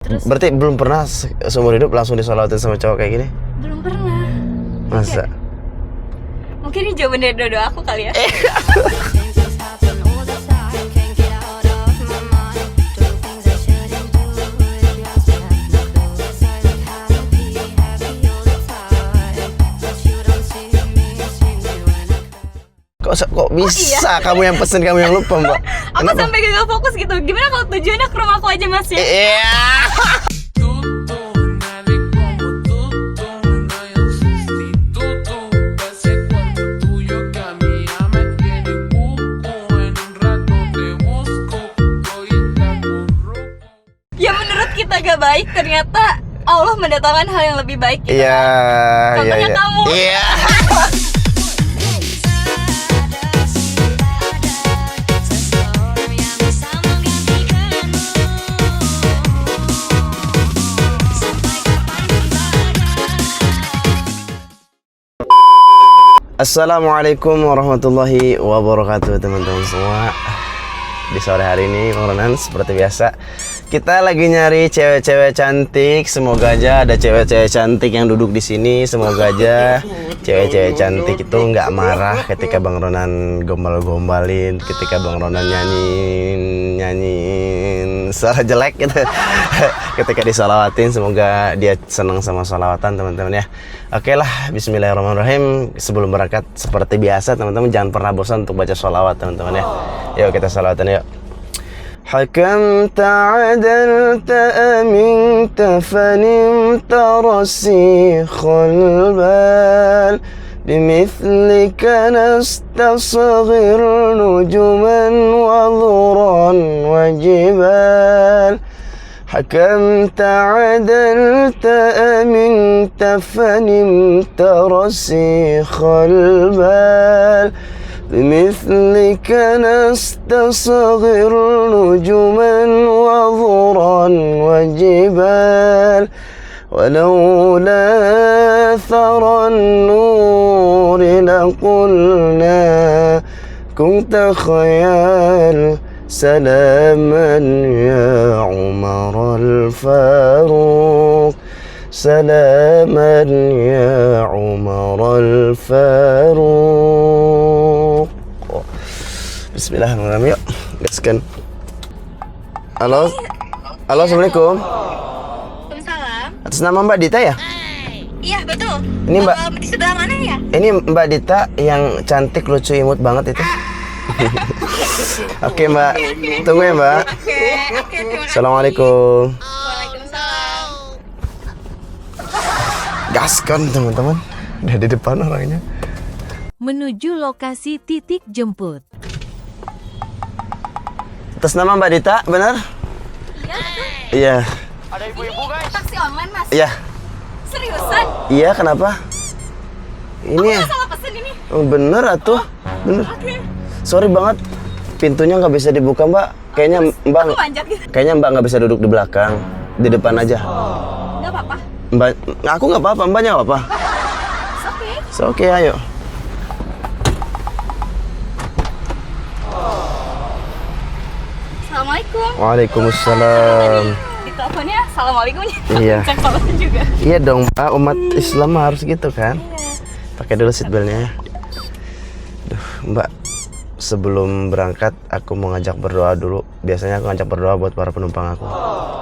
Terus Berarti belum pernah seumur hidup langsung disolawatin sama cowok kayak gini? belum pernah. Masa? Mungkin ini jawaban dari doa aku kali ya. Kok bisa kamu yang pesen, kamu yang lupa, Mbak? Aku sampai gagal fokus gitu. Gimana kalau tujuannya ke rumah aku aja, Mas ya? Iya. Ya menurut kita gak baik, ternyata Allah mendatangkan hal yang lebih baik gitu. Iya, Contohnya kamu. Iya. Assalamualaikum warahmatullahi wabarakatuh teman-teman semua. Di sore hari ini Ronan seperti biasa kita lagi nyari cewek-cewek cantik. Semoga aja ada cewek-cewek cantik yang duduk di sini. Semoga aja cewek-cewek cantik itu nggak marah ketika Bang Ronan gombal-gombalin, ketika Bang Ronan nyanyiin suara jelek gitu. Ketika disolawatin, semoga dia senang sama solawatan teman-teman ya. Oke lah, bismillahirrahmanirrahim. Sebelum berangkat seperti biasa teman-teman jangan pernah bosan untuk baca solawat teman-teman ya. Yuk kita solawatan yuk. حكمت عدلت أمنت فنمت رسيخ البال بمثلك نستصغر نجما وذرا وجبال حكمت عدلت أمنت فنمت رسيخ البال بمثلك نستصغر نجما وذرا وجبال ولولا ثرى النور لقلنا كنت خيال سلاما يا عمر الفاروق سلاما يا عمر الفاروق. Bismillahirrahmanirrahim. Yuk gaskan. Halo. Halo, assalamualaikum. Waalaikumsalam. Atas nama Mbak Dita ya? Iya betul. Ini Mbak. Di sebelah mana ya? Ini Mbak Dita yang cantik, lucu, imut banget itu. Oke Mbak, tunggu ya Mbak. Oke, terima kasih. Assalamualaikum. Waalaikumsalam. Gaskan teman-teman. Udah di depan orangnya. Menuju lokasi titik jemput. Atas nama Mbak Dita, benar? Iya. Iya. Ada ibu-ibu guys. Taksi online Mas. Iya. Seriusan? Iya, kenapa? Ini Aku salah pesen ini. bener atuh. Bener. Oke. Sorry banget. Pintunya nggak bisa dibuka, Mbak. Kayaknya Mbak Aku manjat gitu. Kayaknya Mbak nggak bisa duduk di belakang. Di depan aja. Enggak apa-apa. Mbak, aku nggak apa-apa, Mbaknya nggak apa. Oke. Oke, ayo. Assalamualaikum. Waalaikumsalam. Di teleponnya assalamualaikum. Iya. Cek salam juga. Iya dong, Pak. Umat Islam mah harus gitu kan. Iya. Pakai dulu seatbeltnya. Duh, Mbak. Sebelum berangkat, aku mau ngajak berdoa dulu. Biasanya aku ngajak berdoa buat para penumpang aku.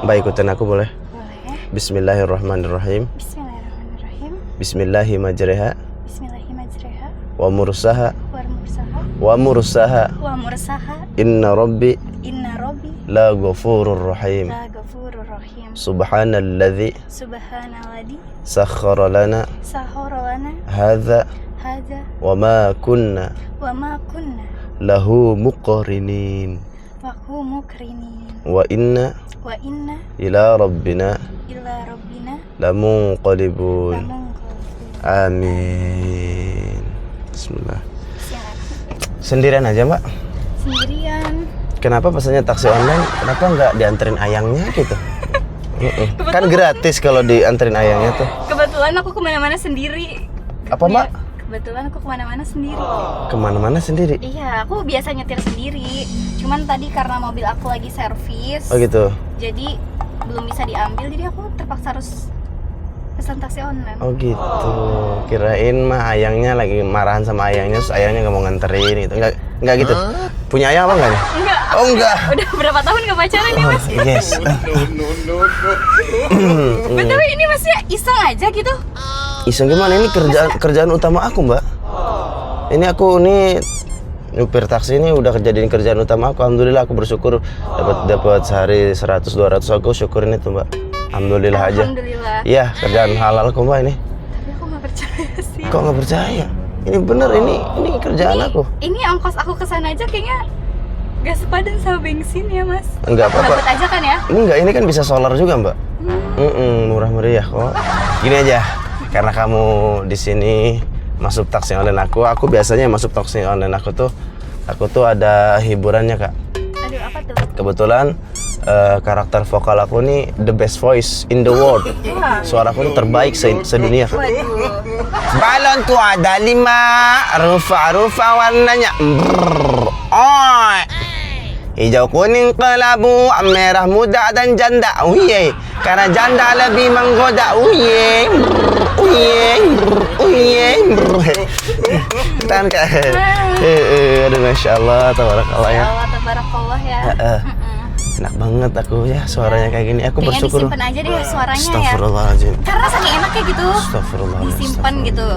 Mbak ikutin aku boleh? Boleh. Bismillahirrahmanirrahim. Bismillahirrahmanirrahim. Bismillahimajreha Bismillahirrahmanirrahim. wa mursaha Warmursaha. wa mursaha Wa mursaha. inna rabbi Inna Robbi la ghafurur rahim. la ghafurur rahim. Subhanalladzi Subhanalladzi sakhkhara lana sahara lana hadza hadza wa ma kunna wa ma kunna lahu muqrinin wa hum mukrinin wa inna wa inna ila rabbina ila rabbina lamunqalibun. lamunqalibun. Amin. Bismillah. Silakan. Sendirian aja Mbak? Sendirian. Kenapa pesannya taksi online? Kenapa nggak dianterin ayangnya gitu? Kan gratis kalau dianterin ayangnya tuh. Kebetulan aku kemana-mana sendiri. Apa Mbak? Kebetulan aku kemana-mana sendiri. Kemana-mana sendiri? Iya, aku biasa nyetir sendiri. Cuman tadi karena mobil aku lagi servis. Oh gitu. Jadi belum bisa diambil, jadi aku terpaksa harus pesan taksi online. Oh gitu. Kirain mah ayangnya lagi marahan sama ayangnya, terus ayangnya nggak mau nganterin gitu. Enggak gitu. Punya ayang apa enggak nih? Enggak. Oh enggak. Udah berapa tahun gak pacaran nih mas? Yes. Betul ini masnya iseng aja gitu? Iseng gimana, ini kerjaan utama aku, Mbak. Ini aku nyupir taksi ini udah kejadian kerjaan utama aku. Alhamdulillah aku bersyukur dapat sehari 100-200, aku syukurin itu, Mbak. Alhamdulillah aja. Alhamdulillah. Iya, kerjaan halal kok, Mbak, ini. Tapi aku gak percaya sih. Kok nggak percaya? Ini bener, ini kerjaan aku. Ini ongkos aku kesana aja kayaknya gak sepadan sama bensin ya mas. Enggak Aku apa-apa. dapat aja kan ya? Enggak, ini kan bisa solar juga, Mbak. Murah meriah kok. Gini aja, karena kamu di sini masuk taksi online aku biasanya masuk taksi online aku tuh ada hiburannya, Kak. Aduh, apa tuh? Kebetulan karakter vokal aku nih the best voice in the world. Suaraku tuh terbaik sedunia, Kak. Waduh. Balon tuh ada 5, rufa warnanya. Oi. Hijau, kuning, kelabu, merah muda dan janda. Uye, karena janda lebih menggoda. Uye. Kan Kak. Aduh, masya Allah, tabarakallah ya. Allah, tabarakallah ya. Enak banget aku ya suaranya kayak gini. Aku Kayaknya bersyukur. disimpan aja deh suaranya ya. Astagfirullahaladzim. Karena saking enaknya gitu. Astagfirullah. Disimpan gitu.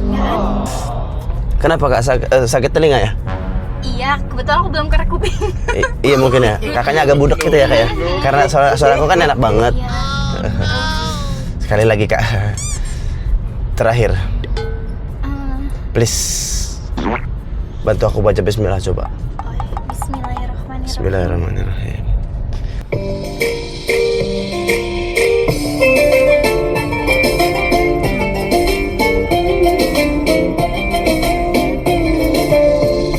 Ya kan? Kenapa Kak sakit telinga ya? Iya, kebetulan aku belum kerek kuping. Iya mungkin ya. Kakaknya agak budak gitu ya Kak ya. Karena suara aku kan enak banget. Iya. Sekali lagi Kak. Terakhir. Please. Bantu aku baca bismillah coba. Oh, Bismillahirrahmanirrahim. Bismillahirrahmanirrahim.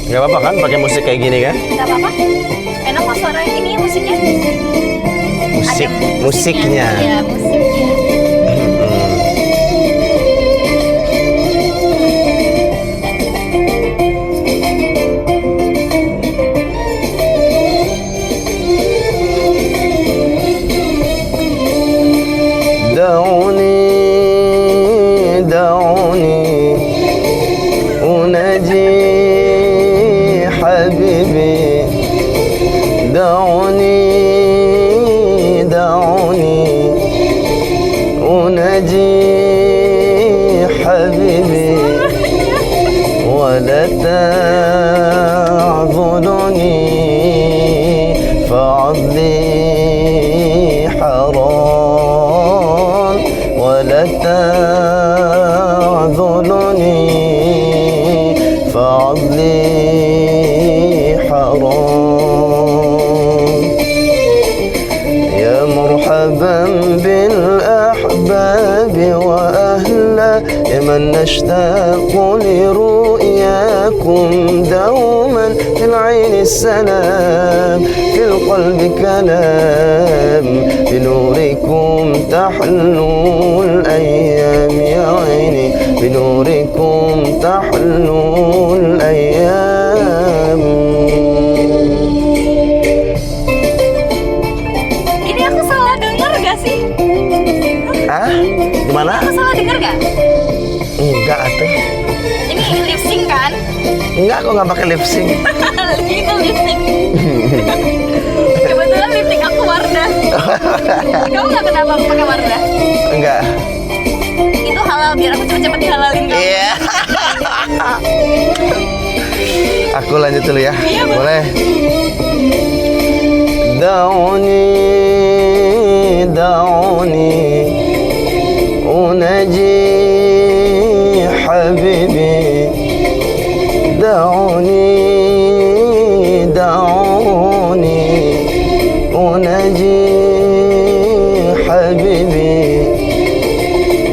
Gak apa-apa kan pakai musik kayak gini kan? Gak apa-apa. Enak kok suara ini musiknya. Ada Musiknya. Iya, musiknya. دعوني أناجي حبيبي دعوني أناجي حبيبي ولا تعذلني فعضلي حرام ولا تعذلني فعضلي حرام يا مرحبا بالأحباب وأهلا يا من نشتاق لرؤياكم دوما في العين السلام في القلب كلام بنوركم تحلو الأيام يا عيني بنوركم تحلو الأيام. Ini aku salah denger gak sih? Ah? Gimana? Aku salah denger gak? Enggak atuh. Ini lip sync kan? Enggak, aku nggak pakai lip sync. Itu lip sync. Kebetulan lip sync aku Wardah. Kamu gak kenapa aku pakai Wardah? Enggak. Itu halal, biar aku cepet-cepet dihalalin kamu. Iya. Aku lanjut dulu ya. Iya, boleh. دعوني أناجي حبيبي دعوني أناجي حبيبي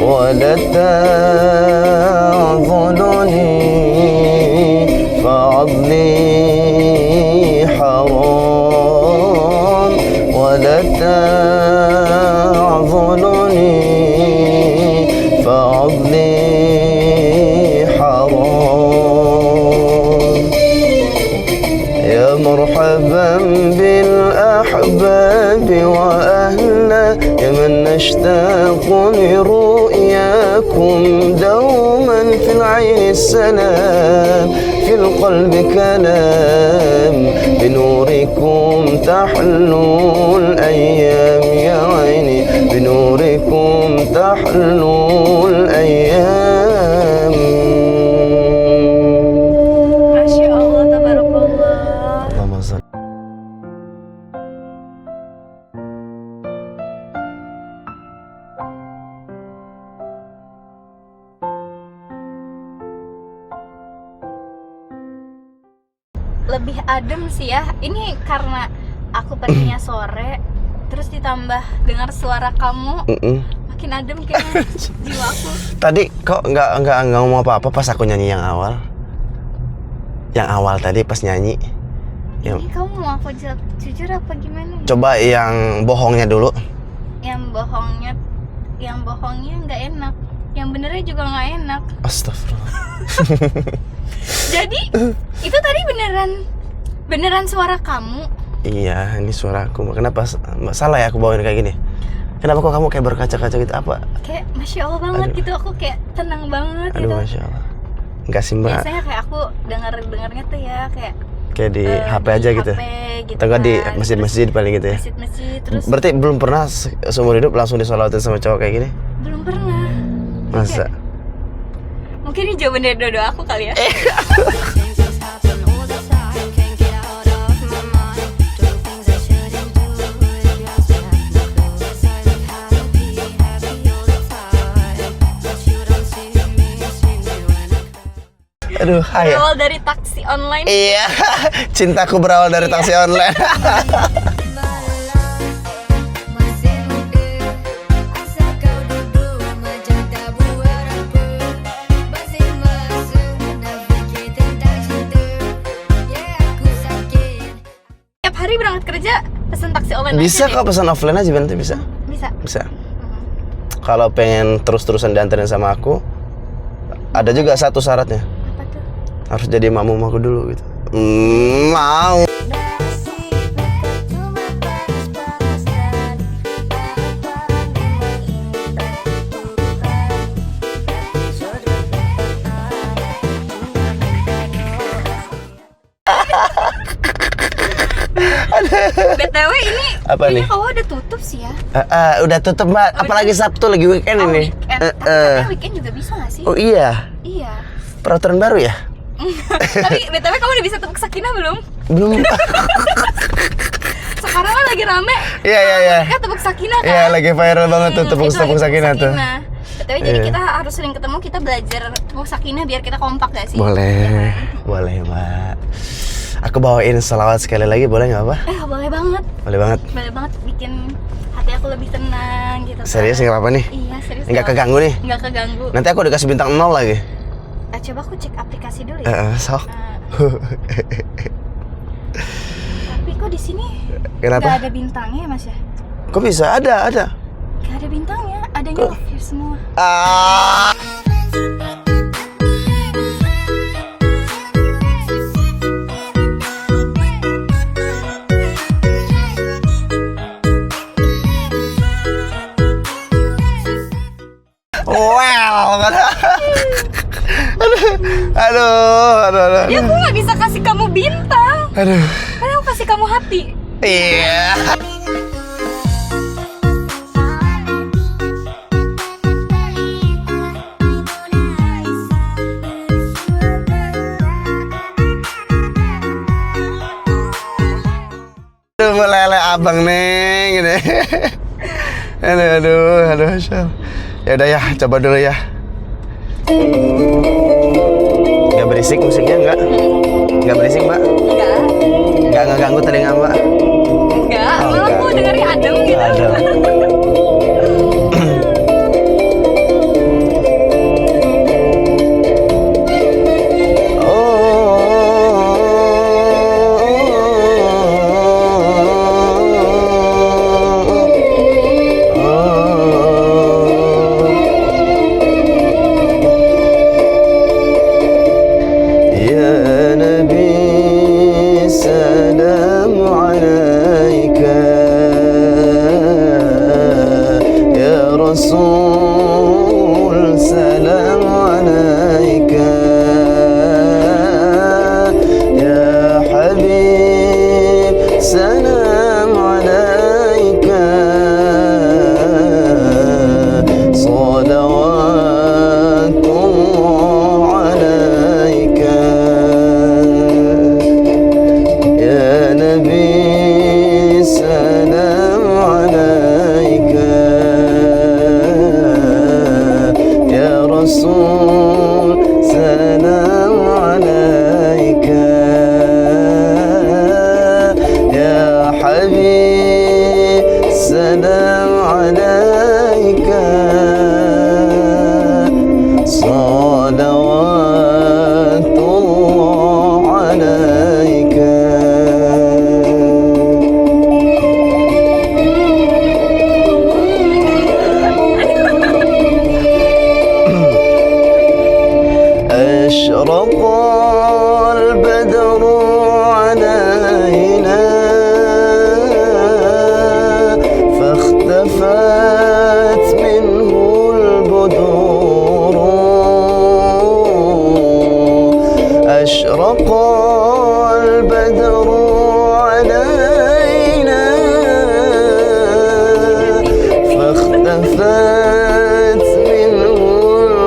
ولا تعذلني فعضلي حرام ولا تعذلني فعضلي حرام يا مرحبا بالأحباب وأهلا أشتاق لرؤياكم دوما في العين السلام في القلب كلام بنوركم تحلو الأيام يا عيني بنوركم تحلو الأيام. Masya Allah, tabarakallah. Allahumma salli. Lebih adem sih ya. Ini karena aku perginya sore, terus ditambah dengar suara kamu, makin adem kayaknya jiwaku. Tadi kok nggak ngomong apa-apa pas aku nyanyi yang awal? Yang awal tadi pas nyanyi. Ini kamu mau aku jujur apa gimana? Coba yang bohongnya dulu. Yang bohongnya nggak enak. Yang benernya juga nggak enak. Astagfirullah. Jadi itu tadi beneran suara kamu. Iya, ini suaraku. Kenapa salah ya aku bawain kayak gini? Kenapa kok kamu kayak berkaca-kaca gitu apa? Kayak Masya Allah banget. Aduh. gitu. Aku kayak tenang banget Aduh, gitu. Masya Allah. Enggak sih, Mbak. Biasanya kayak aku dengarnya tuh ya kayak Di HP aja di gitu. HP gitu Atau nggak di kan. masjid-masjid paling gitu ya. Masjid-masjid terus Berarti belum pernah seumur hidup langsung disolatin sama cowok kayak gini? belum pernah. Masa? Mungkin ini jawaban dari doa aku kali ya. Aduh, hai. Berawal dari taksi online. Iya, cintaku berawal dari taksi online. Tiap hari berangkat kerja pesen taksi online Bisa aja kok pesan offline aja nanti bisa. Bisa. Bisa. Kalau pengen terus-terusan dianterin sama aku, ada juga satu syaratnya. Apa tuh? Harus jadi makmum aku dulu gitu. Mau. BTW ini Apa nih? kamu udah tutup sih ya. Udah tutup, Mbak. Apalagi Sabtu lagi weekend ini. Weekend. Tapi katanya weekend juga bisa gak sih? Oh iya. Iya. Peraturan baru ya? Tapi BTW kamu udah bisa tepuk sakinah belum? Belum. Sekarang kan lagi rame. Iya. Kan tepuk sakinah kan? Iya, lagi viral banget tuh tepuk itu lagi sakinah tuh. BTW jadi Iya. kita harus sering ketemu, kita belajar tepuk sakinah biar kita kompak gak sih? Boleh, boleh, Mbak. Aku bawain selawat sekali lagi, boleh nggak, Pak? Boleh banget. Boleh banget. Boleh banget, bikin hati aku lebih tenang gitu. Serius kan. nggak apa-apa nih? Iya, serius. Nggak keganggu nih? Nggak keganggu. Nanti aku dikasih bintang 0 lagi. Coba aku cek aplikasi dulu ya. Sok. Tapi kok di sini Kenapa? nggak ada bintangnya ya, Mas ya? Kok bisa? Ada. Nggak ada bintangnya, adanya review semua. Ah. Well, aduh. Ya aku nggak bisa kasih kamu bintang. Aduh. Karena aku kasih kamu hati. Iya. Aduh, meleleh abang neng ini. Aduh, Syal. Ya udah ya, coba dulu ya. Gak berisik musiknya, enggak? Gak berisik, Mbak? Enggak. Gak ngeganggu telinga, Mbak? Enggak, Oh, malah enggak. aku dengarnya adem gitu. Adem. Ya Nabi, salam alaika. Rasul salam alaika, ya Habib salam alaika, salawatullah alaika, ya Nabi salam alaika, ya Rasul salam alaika, ya Habib salam alaika, salawatullah alaika. أشرق البدر علينا فاختفت منه البدور، أشرق البدر علينا فاختفت منه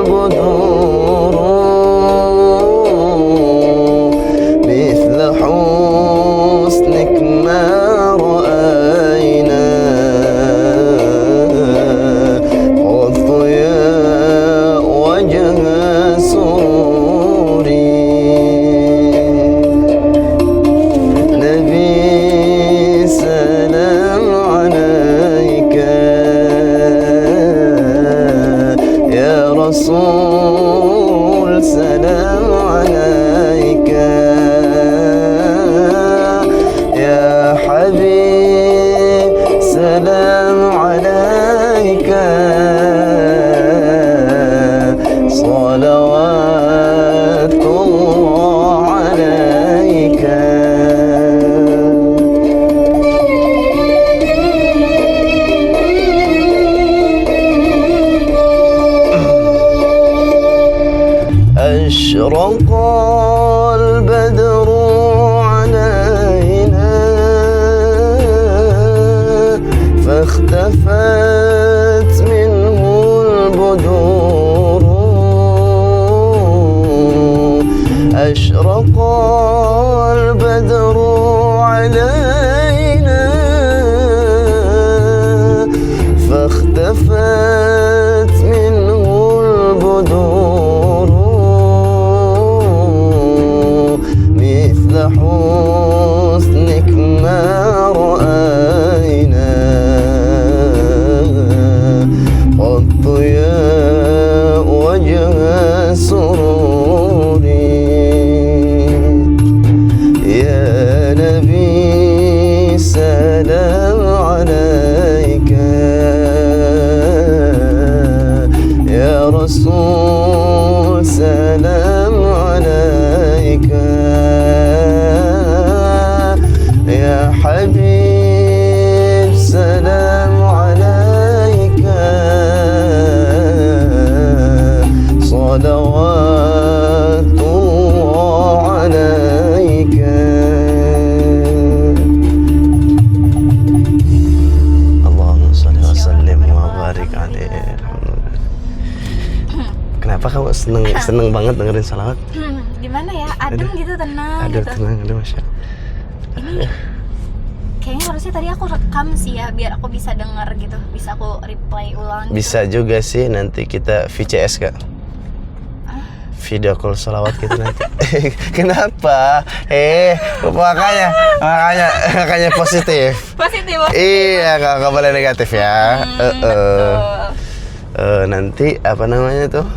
البدور، مثل حسنك ما رأينا قط يا وجه سروري، نبي سلام عليك، يا رسول سلام عليك، يا حبيب سلام عليك، صلوات الله عليك. أشرق البدر علينا فاختفت منه البدور، أشرق البدر علينا فاختفت منه البدور، مثل حسنك ما رأينا قط يا وجه سروري، يا نبي سلام عليك، يا رسول سلام عليك، يا حبيب سلام عليك، صلوات الله عليك. اللهم صل وسلم وبارك عليه. Kenapa kamu seneng banget dengerin salawat? Gimana ya, adem gitu, tenang Aduh, gitu. tenang, aduh, Masya Allah. Ini kayaknya harusnya tadi aku rekam sih ya, biar aku bisa denger gitu, bisa aku replay ulang gitu. Bisa juga sih, nanti kita VCS Kak, video call salawat kita nanti. Kenapa? Makanya positif. Positif. Iya, nggak boleh negatif ya. Betul. Nanti apa namanya tuh?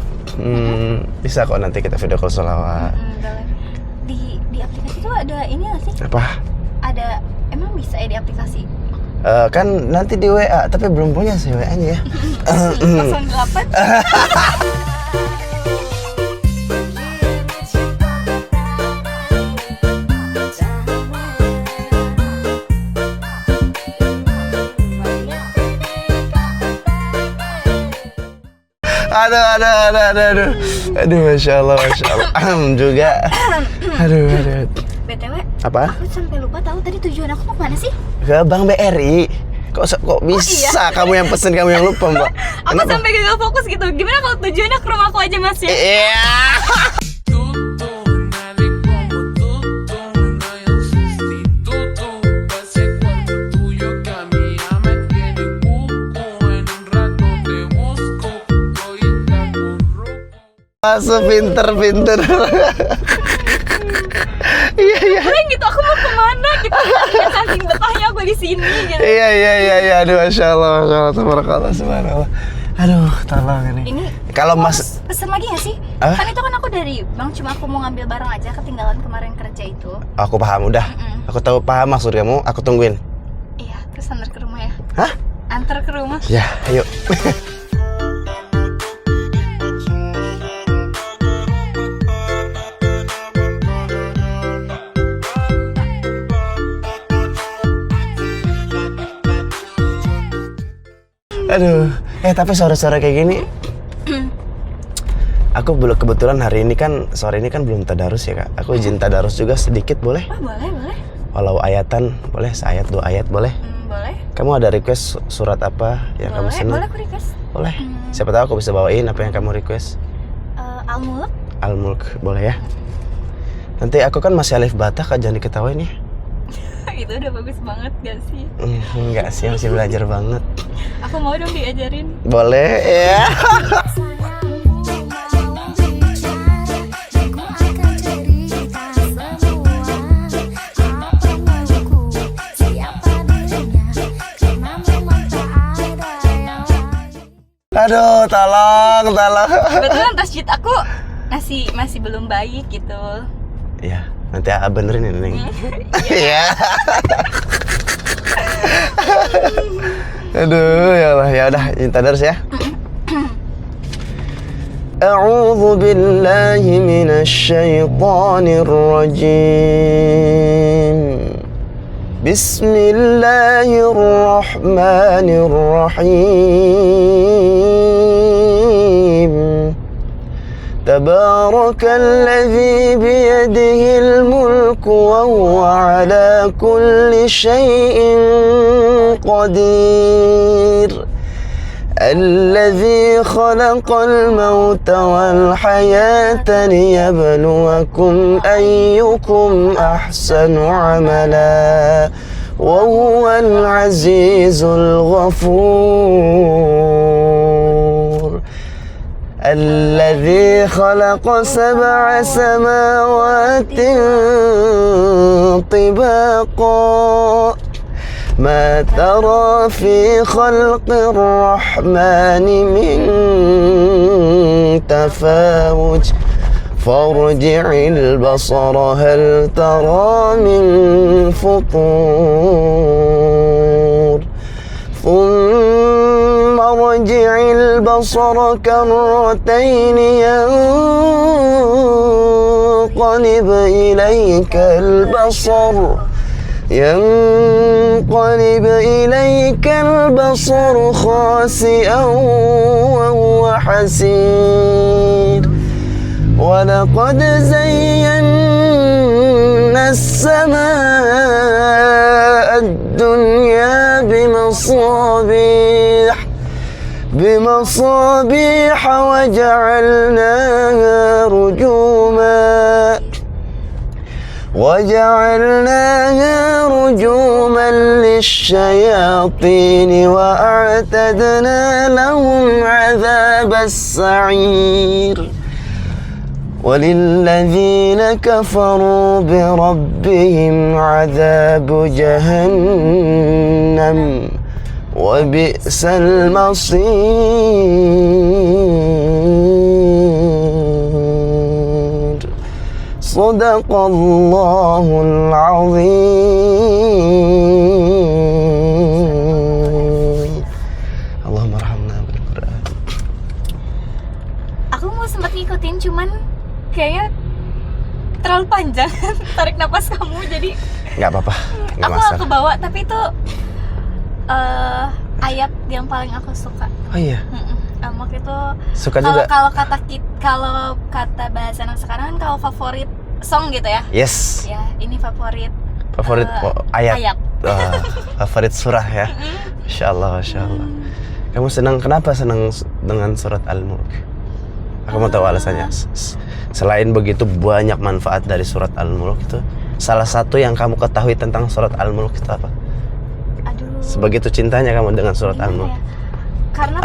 Bisa kok nanti kita video call salawat. Boleh. Di aplikasi tuh ada ini nggak sih? Apa? Ada, emang bisa ya di aplikasi? Kan nanti di WA, tapi belum punya sih WA-nya ya. 08 Aduh, masya Allah. Juga. Aduh. BTW, Apa? aku sampai lupa tahu tadi tujuan aku mau kemana sih? Ke Bank BRI. Kok bisa kamu yang pesen, kamu yang lupa, Mbak? Aku sampai gagal fokus gitu. Gimana kalau tujuannya ke rumahku aja, Mas ya? Iya. Masuk pinter. Iya. Keren gitu, aku mau kemana gitu. Ya, saking betahnya aku di sini gitu. Iya. Aduh, masya Allah. Tabarakallah, subhanallah. Aduh, tolong ini. Ini Kalau mau Mas pesen lagi gak sih? Ah? Kan itu kan aku dari bank, cuma aku mau ngambil barang aja, ketinggalan kemarin kerja itu. Aku paham udah. Aku tahu paham maksud kamu. Aku tungguin. Iya, terus antar ke rumah ya. Hah? Antar ke rumah. Ya, ayo. Aduh, tapi sore-sore kayak gini aku belum, kebetulan hari ini kan, sore ini kan belum tadarus ya Kak. Aku izin tadarus juga sedikit boleh? Oh, boleh. Walau ayatan, boleh? Seayat, 2 ayat, boleh? Boleh. Kamu ada request surat apa yang kamu senang? Boleh aku request. Boleh. Siapa tahu aku bisa bawain apa yang kamu request. Al-Mulk. Al-Mulk, boleh ya? Nanti aku kan masih alif bata Kak, jangan diketawain ya. Itu udah bagus banget gak sih? Enggak sih, masih belajar banget. Aku mau dong diajarin. Boleh ya. Aduh, tolong. Kebetulan tasjid aku masih belum baik gitu. Ya, nanti benerin ya, Neng. Iya. Aduh, ya Allah, ya udah, tadarus ya. A'udzu billahi minasy syaithanir rajim. Bismillahirrahmanirrahim. Tabarakalladzi biyadihil mulku wa huwa ala kulli syai'in qadir. Alladzi khalaqal mauta wal hayata liyabluwakum ayyukum ahsanu amala wa huwal azizul ghafur. الذي خلق 7 سماوات طباقا ما ترى في خلق الرحمن من تفاوت فارجع البصر هل ترى من فطور ثم ارجع البصر كرتين ينقلب إليك البصر خاسئا وهو حسير ولقد زينا السماء الدنيا بمصابيح وجعلناها رجوما للشياطين وأعتدنا لهم عذاب السعير وللذين كفروا بربهم عذاب جهنم وبئس المصير صدق الله العظيم اللهم ارحمنا بالقرآن. Aku mau sempat ngikutin, cuman kayaknya terlalu panjang tarik napas kamu, jadi Nggak apa-apa, nggak aku masalah. gak kebawa. Tapi itu ayat yang paling aku suka. Oh iya, Almuk itu Suka juga. kalau kata bahasa anak sekarang kan kalau favorit song gitu ya. Yes. Ya, ini favorit ayat. Favorit surah ya. Masya Allah. Kamu kenapa senang dengan surat Al-Mulk? Aku mau tahu alasannya. Selain begitu banyak manfaat dari surat Al-Mulk itu, salah satu yang kamu ketahui tentang surat Al-Mulk itu apa? Aduh. Sebegitu cintanya kamu dengan surat Gimana Al-Mulk. ya? Karena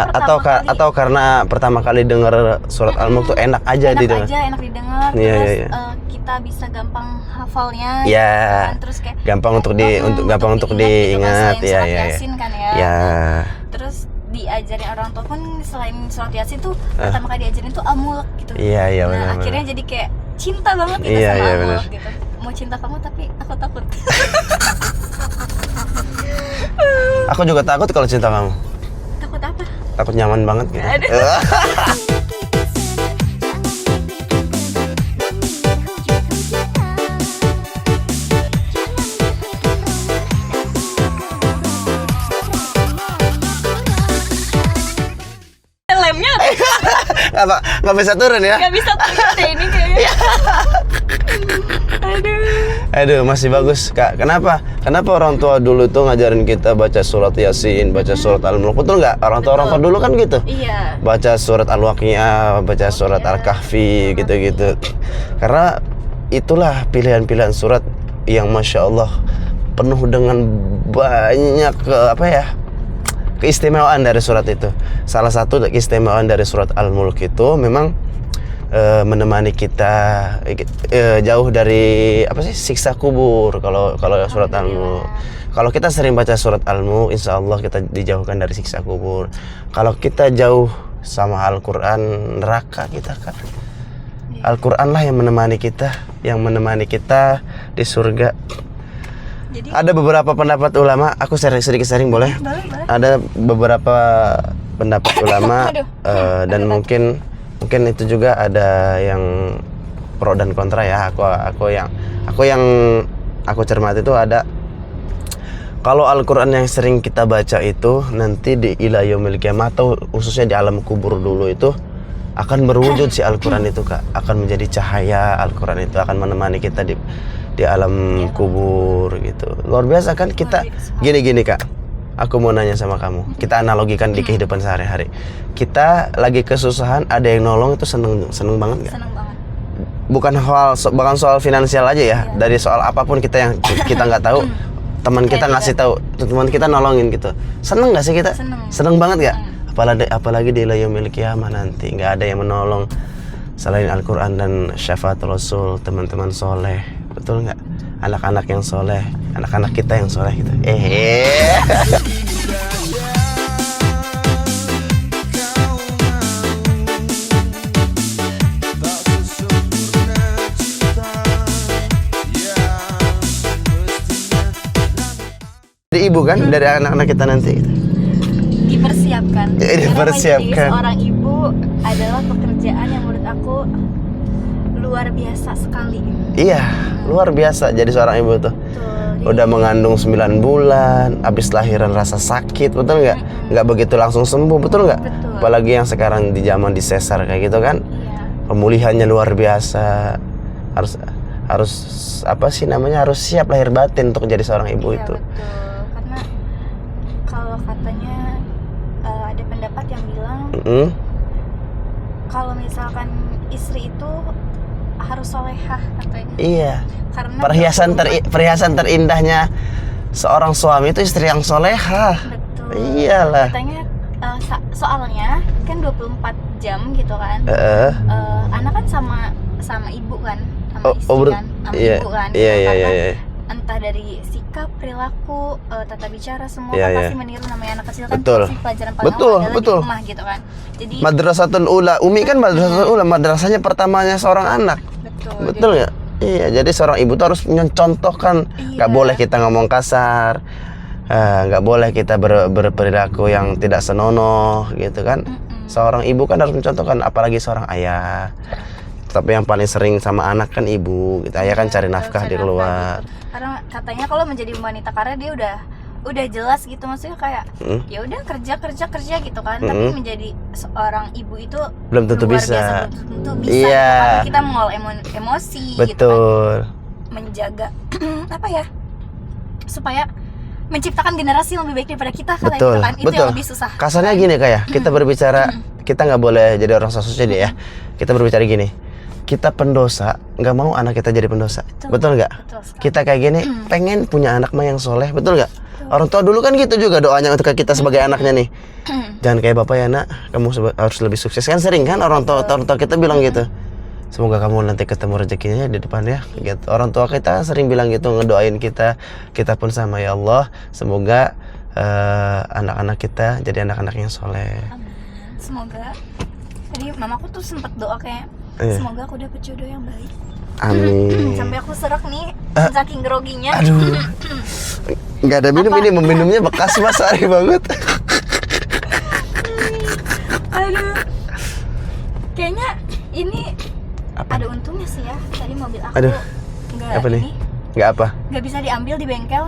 Atau karena pertama kali dengar surat Al-Mulk tuh enak aja didengar. Enak didengar. Iya, Terus iya. kita bisa gampang hafalnya. Iya. Gitu kan. Terus kayak Gampang untuk diingat. Gitu kan, selain Iya. surat Yasin kan ya. Ya. Terus diajarin orang tua pun selain surat Yasin tuh pertama kali diajarin tuh Al-Mulk gitu. Iya, Nah, benar. akhirnya jadi kayak cinta banget gitu Iya, sama iya, Al-Mulk benar. gitu. Mau cinta kamu tapi aku takut. Aku juga takut kalau cinta kamu. Takut apa? Takut nyaman banget gitu. Lemnya Nggak bisa turun ya? nggak bisa turun deh ini kayaknya. Aduh, masih bagus Kak. Kenapa orang tua dulu tuh ngajarin kita baca surat Yasin, baca surat Al-Mulk? Betul nggak? Orang tua dulu kan gitu. Iya. Baca surat Al-Waqiah, baca surat Al-Kahfi, gitu-gitu. Karena itulah pilihan-pilihan surat yang Masya Allah penuh dengan banyak keistimewaan dari surat itu. Salah satu keistimewaan dari surat Al-Mulk itu memang menemani kita jauh dari siksa kubur. Kalau surat Al-Mulk, kalau kita sering baca surat Al-Mulk, insya Allah kita dijauhkan dari siksa kubur. Kalau kita jauh sama Al-Quran, neraka kita kan. Al-Quran lah yang menemani kita di surga. Jadi Ada beberapa pendapat ulama, aku sedikit sharing boleh? boleh. Ada beberapa pendapat ulama dan mungkin itu juga ada yang pro dan kontra ya. Aku yang aku cermati itu ada, kalau Al-Quran yang sering kita baca itu nanti di ila yaumil qiyamah atau khususnya di alam kubur dulu itu akan berwujud si Al-Quran itu Kak, akan menjadi cahaya. Al-Quran itu akan menemani kita di alam kubur gitu. Luar biasa kan kita. Gini Kak, aku mau nanya sama kamu. Kita analogikan di kehidupan sehari-hari. Kita lagi kesusahan, ada yang nolong, itu seneng banget nggak? Seneng banget. Bukan soal finansial aja ya. Dari soal apapun kita nggak tahu, teman kita ngasih tahu, teman kita nolongin gitu. Seneng nggak sih kita? Seneng banget nggak? Apalagi di yaumil qiyamah nanti nggak ada yang menolong selain Al-Quran dan syafaat Rasul, teman-teman soleh. Betul nggak? Anak-anak yang soleh, anak-anak kita yang soleh gitu. Dari ibu kan, dari anak-anak kita nanti. Dipersiapkan. Dipersiapkan. Karena menjadi seorang ibu adalah pekerjaan yang menurut aku luar biasa sekali. Iya, luar biasa jadi seorang ibu tuh. Betul. Udah mengandung 9 bulan, habis lahiran rasa sakit, betul nggak? Nggak begitu langsung sembuh, betul nggak? Betul. Apalagi yang sekarang di zaman disesar kayak gitu kan, Iya. pemulihannya luar biasa. Harus harus siap lahir batin untuk jadi seorang ibu Iya, itu. betul. Karena kalau katanya ada pendapat yang bilang kalau misalkan istri itu harus solehah katanya. Iya. Karena Perhiasan terindahnya seorang suami itu istri yang solehah. betul. Iyalah. Katanya soalnya kan 24 jam gitu kan. Anak kan sama ibu kan, sama istri kan, sama ibu kan. Iya. Entah dari sikap, perilaku, tata bicara, semua Iya, kan iya. pasti meniru. Namanya anak kecil kan Betul. pasti pelajaran paling Betul, awal adalah betul. di rumah gitu kan. Jadi Madrasatul Ula, Umi kan Madrasatul Ula, madrasahnya pertamanya seorang anak. Betul nggak? Iya, jadi seorang ibu tuh harus mencontohkan. Nggak boleh kita ngomong kasar, nggak boleh kita berperilaku yang tidak senonoh gitu kan. Seorang ibu kan harus mencontohkan, apalagi seorang ayah. Tapi yang paling sering sama anak kan ibu gitu. Ayah kan cari nafkah di luar. Karena katanya kalau menjadi wanita karir dia udah jelas gitu, maksudnya kayak ya udah kerja gitu kan. Tapi menjadi seorang ibu itu belum tentu luar bisa. biasa, belum tentu bisa Iya. gitu, karena kita mengolah emosi gitu kan, Betul. menjaga apa ya, supaya menciptakan generasi yang lebih baik daripada kita kali Betul, gitu kan. Itu betul. yang lebih susah. Kasarnya gini kayak kita berbicara, kita nggak boleh jadi orang sosok jadi ya. Kita berbicara gini, kita pendosa, nggak mau anak kita jadi pendosa, betul nggak? Betul sekali. Kita kayak gini, pengen punya anak mah yang soleh, betul nggak? Orang tua dulu kan gitu juga doanya untuk kita sebagai anaknya nih. Jangan kayak bapak ya nak, kamu harus lebih sukses kan, sering kan orang tua kita bilang gitu. Semoga kamu nanti ketemu rezekinya di depan ya, gitu. Orang tua kita sering bilang gitu, ngedoain kita pun sama, ya Allah, semoga anak-anak kita jadi anak-anak yang soleh. Amin. Semoga. Jadi mamaku tuh sempat doa kayak semoga aku dapet jodoh yang baik. Amin. Sampai aku serak nih, saking groginya. Aduh, nggak ada minum. Ini meminumnya bekas mas, sorry banget. Aduh. Kayaknya ini Apa? ada untungnya sih ya. Tadi mobil aku Aduh, nggak apa nih? ini, Nggak apa? nggak bisa diambil di bengkel.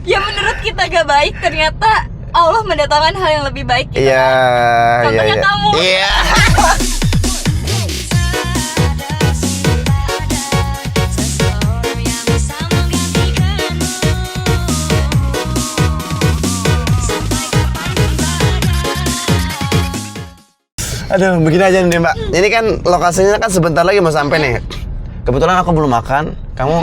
Ya menurut kita gak baik, ternyata Allah mendatangkan hal yang lebih baik gitu. Iya. Contohnya iya. kamu. Iya. Aduh, begini aja nih Mbak. Ini kan lokasinya kan sebentar lagi mau sampai nih. Kebetulan aku belum makan. Kamu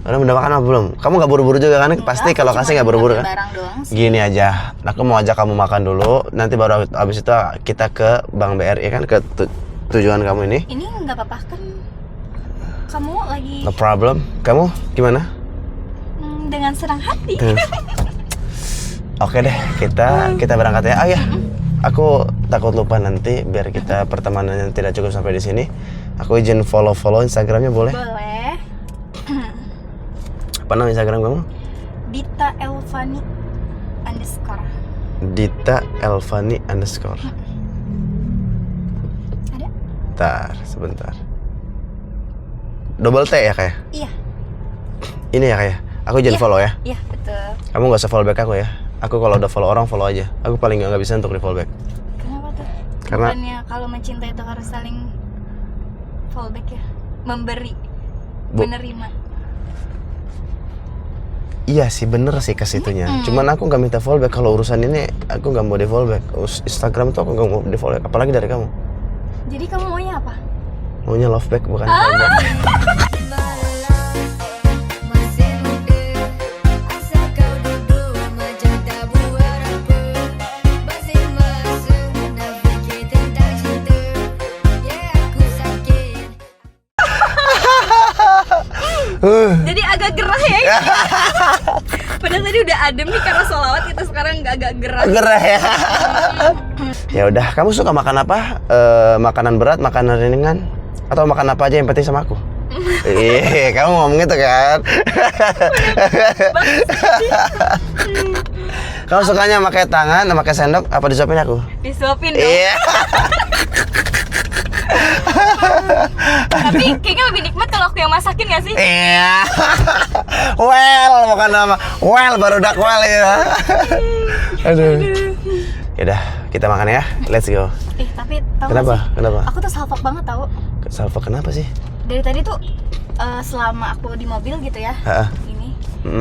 udah makan apa belum? Kamu nggak buru-buru juga kan? Pasti ke lokasi nggak buru-buru kan? Barang doang sih. Gini aja, aku mau ajak kamu makan dulu. Nanti baru abis itu kita ke Bank BRI kan, ke tujuan kamu ini. Ini nggak apa-apa kan? Kamu lagi No problem. Kamu gimana? dengan senang hati. Oke deh, kita berangkat ya. Oh ya, aku takut lupa nanti biar kita pertemanannya tidak cukup sampai di sini. Aku izin follow Instagramnya boleh? Boleh. Apa nama Instagram kamu? Dita Elvani _ Dita Elvani _ Ada? Bentar, sebentar. Double T ya kayak? Iya. Ini ya kayak? Aku izin Iya. follow ya. Iya betul. Kamu gak usah follow back aku ya. Aku kalau udah follow orang, follow aja. Aku paling nggak bisa untuk di follow back. Kenapa tuh? Karena- Bukannya kalau mencinta itu harus saling fallback ya, memberi, menerima. Iya sih, bener sih ke situnya. Cuman aku nggak minta follow back. Kalau urusan ini aku nggak mau di follow back. Instagram tuh aku nggak mau di follow back. Apalagi dari kamu. Jadi kamu maunya apa? Maunya love back bukan follow back. Jadi agak gerah ya. Padahal tadi udah adem nih karena sholawat, kita sekarang agak gerah. Gerah ya. Ya udah, kamu suka makan apa? Makanan berat, makanan ringan, atau makan apa aja yang penting sama aku? Iya, kamu ngomong gitu kan? Kamu sukanya pakai tangan, pakai sendok, apa disuapin aku? Disuapin dong. Iya. Tapi kayaknya lebih nikmat kalau aku yang masakin gak sih? Iya. Well, bukan nama. Well, baru dak well ya. Aduh. Yaudah, kita makan ya. Let's go. Tapi tau Kenapa? gak sih? Kenapa? Aku tuh salfok banget tau. Salva kenapa sih? Dari tadi tuh selama aku di mobil gitu ya, ini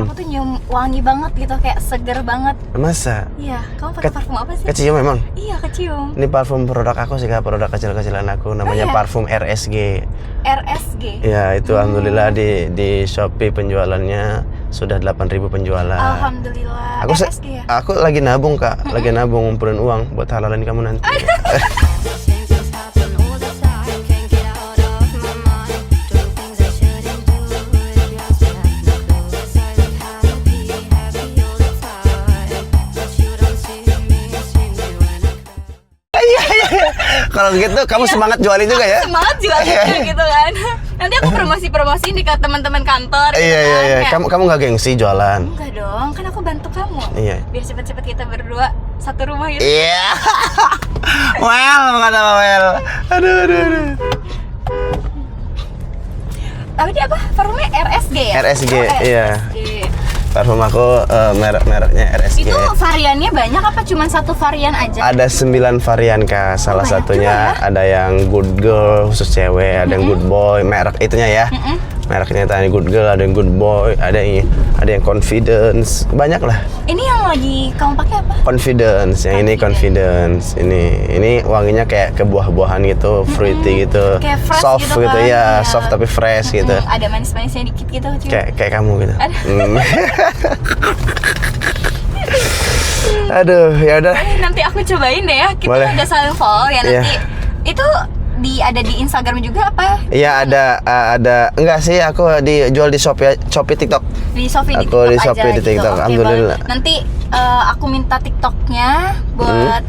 aku tuh nyium wangi banget gitu, kayak seger banget. Masa? Iya, kamu pakai parfum apa sih? Kecium memang? Iya, kecium. Ini parfum produk aku sih Kak, produk kecil-kecilan aku. Namanya iya? parfum RSG. RSG. Ya, itu alhamdulillah di Shopee penjualannya sudah 8.000 penjualan. Alhamdulillah. Aku RSG ya? aku lagi nabung Kak, lagi nabung ngumpulin uang buat halalin kamu nanti. Kalau gitu kamu semangat jualin juga ya? Semangat jualannya gitu kan. Nanti aku promosi-promosiin di teman-teman kantor gitu Iya. kan. Kayak, Kamu nggak gengsi jualan? enggak dong, kan aku bantu kamu. Iya. Biar cepet-cepet kita berdua satu rumah gitu. Iya. Well, bukan apa well. Aduh. Tapi dia apa? Parfumnya RSG ya? RSG, Oh, iya. RSG. Parfum aku mereknya RSG. Itu variannya banyak apa cuma satu varian aja? Ada 9 varian Kak. Salah banyak satunya juga ya? ada yang good girl khusus cewek, ada yang good boy, merek itunya ya. Mereknya ada yang good girl, ada yang good boy, ada yang confidence, banyak lah. Ini yang lagi kamu pakai apa? Confidence, yang ini confidence, ini wanginya kayak ke buah-buahan gitu, fruity gitu, Kayak fresh soft gitu gitu, kan? ya, Iya. soft tapi fresh gitu, Ada manis-manisnya dikit gitu. kayak kamu gitu. Aduh. Aduh, ya udah. Nanti aku cobain deh ya. Kita Boleh. udah saling follow ya nanti. Iya. Itu ada di Instagram juga apa? Iya ada, enggak sih, aku dijual di Shopee TikTok. Di Shopee di Aku TikTok di Shopee aja di TikTok, gitu. Oke, alhamdulillah. boleh. Nanti aku minta TikToknya buat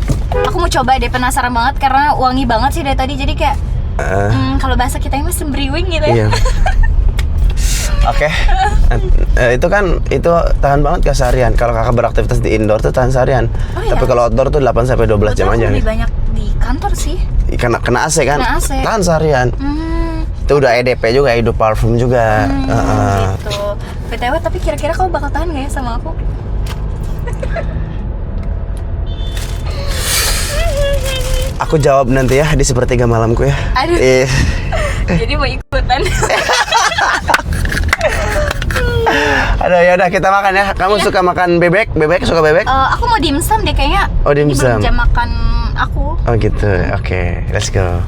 aku mau coba deh, penasaran banget karena wangi banget sih dari tadi, jadi kayak kalau bahasa kita ini sembriwing gitu ya. Iya. Oke. Itu tahan banget Kak seharian. Kalau Kakak beraktivitas di indoor tuh tahan seharian. Oh, iya? Tapi kalau outdoor tuh 8 sampai 12 jam Betul, aja. aku lebih banyak di kantor sih. Kena AC kan? Kena AC. Tahan seharian. Itu udah EDP juga, Edu Parfum juga. Gitu. BTW, tapi kira-kira kamu bakal tahan gak ya sama aku? Aku jawab nanti ya di sepertiga malamku ya. Aduh. Jadi mau ikutan. Aduh, ya udah kita makan ya. Kamu suka makan bebek? Bebek suka bebek? Aku mau dimsum deh kayaknya. Oh, dimsum. Ini belum jam makan aku. Oh gitu. Oke, let's go.